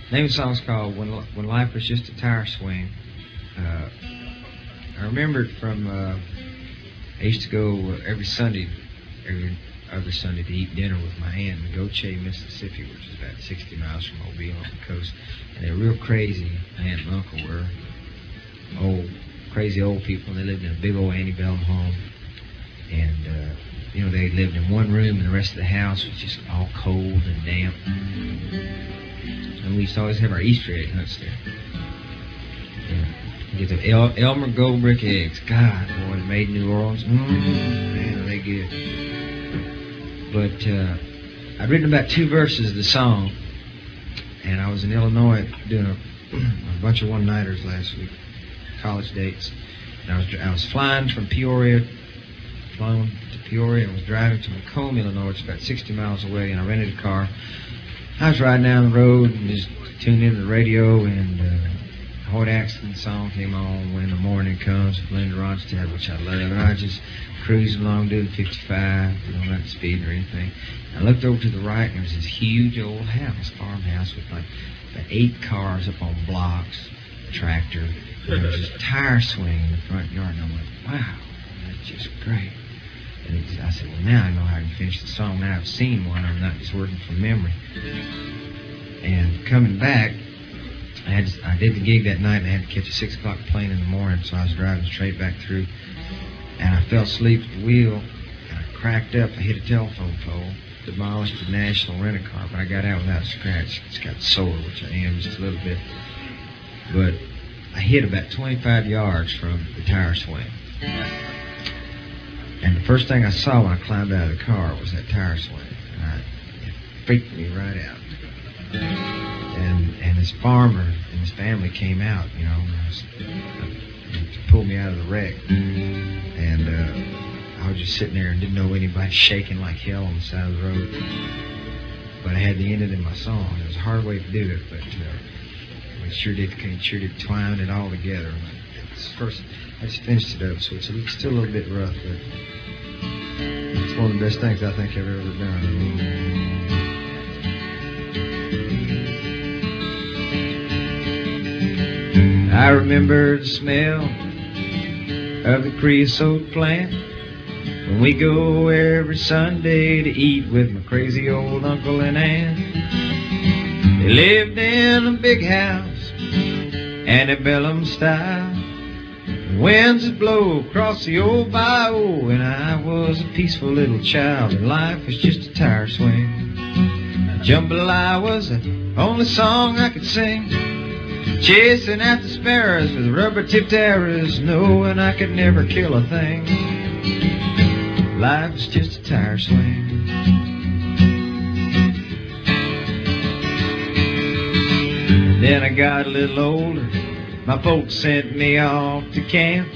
Name of the song's called When Life Was Just a Tire Swing. I remember it from, I used to go every other Sunday to eat dinner with my aunt in Goche, Mississippi, which is about 60 miles from Mobile on the coast. And they were real crazy. My aunt and uncle were crazy old people, and they lived in a big old antebellum home. And, they lived in one room, and the rest of the house was just all cold and damp. And we used to always have our Easter egg hunts there. Get the Elmer Gold Brick eggs. God, boy, they made in New Orleans. Man, are they good. But I'd written about 2 verses of the song, and I was in Illinois doing a bunch of one-nighters last week, college dates. And I was flying to Peoria, and was driving to Macomb, Illinois, which is about 60 miles away, and I rented a car. I was riding down the road and just tuned into the radio, and Hoyt Axton's song came on, When the Morning Comes, with Linda Ronstadt, which I love. And I was just cruising along doing 55, not speeding or anything. And I looked over to the right, and there was this huge old house, farmhouse, with like about 8 cars up on blocks, a tractor. And there was this tire swing in the front yard, and I went, wow, that's just great. And I said, well, now I know how to finish the song. Now I've seen one. I'm not just working from memory. And coming back, I did the gig that night, and I had to catch a 6 o'clock plane in the morning, so I was driving straight back through. And I fell asleep at the wheel, and I cracked up. I hit a telephone pole, demolished the National Rent-A-Car, but I got out without a scratch. It's got sore, which I am just a little bit. But I hit about 25 yards from the tire swing. And the first thing I saw when I climbed out of the car was that tire swing. And it freaked me right out. And this farmer and his family came out, to pull me out of the wreck. And I was just sitting there and didn't know anybody, shaking like hell on the side of the road. But I had to end it in my song. It was a hard way to do it, but we sure did twine it all together. I just finished it up, so it's still a little bit rough, but it's one of the best things I think I've ever done. I remember the smell of the creosote plant when we go every Sunday to eat with my crazy old uncle and aunt. They lived in a big house, antebellum style. Winds would blow across the old bayou, and I was a peaceful little child, and life was just a tire swing. Jambalaya was the only song I could sing, chasing after sparrows with rubber-tipped arrows, knowing I could never kill a thing. Life was just a tire swing. And then I got a little older. My folks sent me off to camp.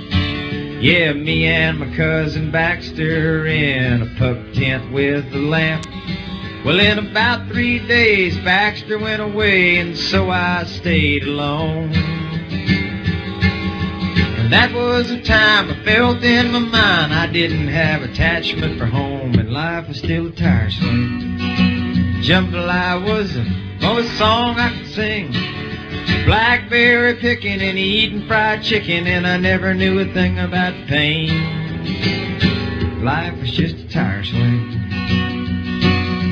Yeah, me and my cousin Baxter in a pup tent with a lamp. Well, in about 3 days, Baxter went away, and so I stayed alone. And that was the time I felt in my mind I didn't have attachment for home, and life was still a tire swing. Jambalaya was the only song I could sing, blackberry picking and eating fried chicken, and I never knew a thing about pain. Life was just a tire swing.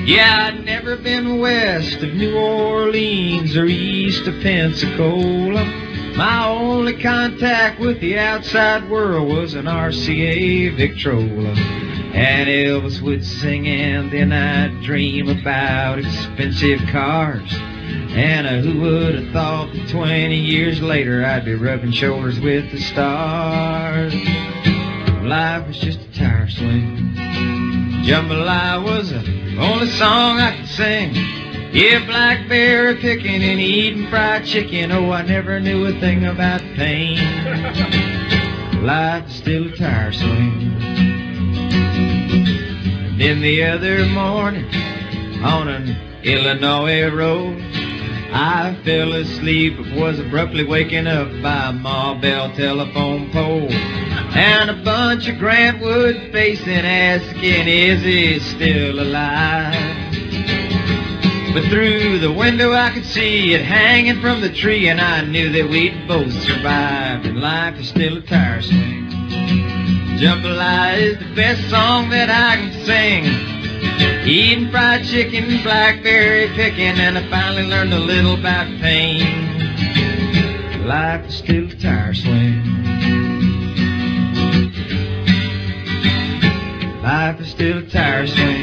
Yeah, I'd never been west of New Orleans or east of Pensacola. My only contact with the outside world was an RCA Victrola. And Elvis would sing, and then I'd dream about expensive cars. And who would have thought that 20 years later I'd be rubbing shoulders with the stars. Life was just a tire swing. Jambalaya was the only song I could sing. Yeah, blackberry picking and eating fried chicken. Oh, I never knew a thing about pain. Life is still a tire swing. And then the other morning on an Illinois road, I fell asleep but was abruptly waken up by a Ma Bell telephone pole and a bunch of Grant Wood facing asking, is he still alive? But through the window I could see it hanging from the tree, and I knew that we'd both survive, and life is still a tire swing. Jambalaya is the best song that I can sing. Eating fried chicken, blackberry picking, and I finally learned a little about pain. Life is still a tire swing. Life is still a tire swing.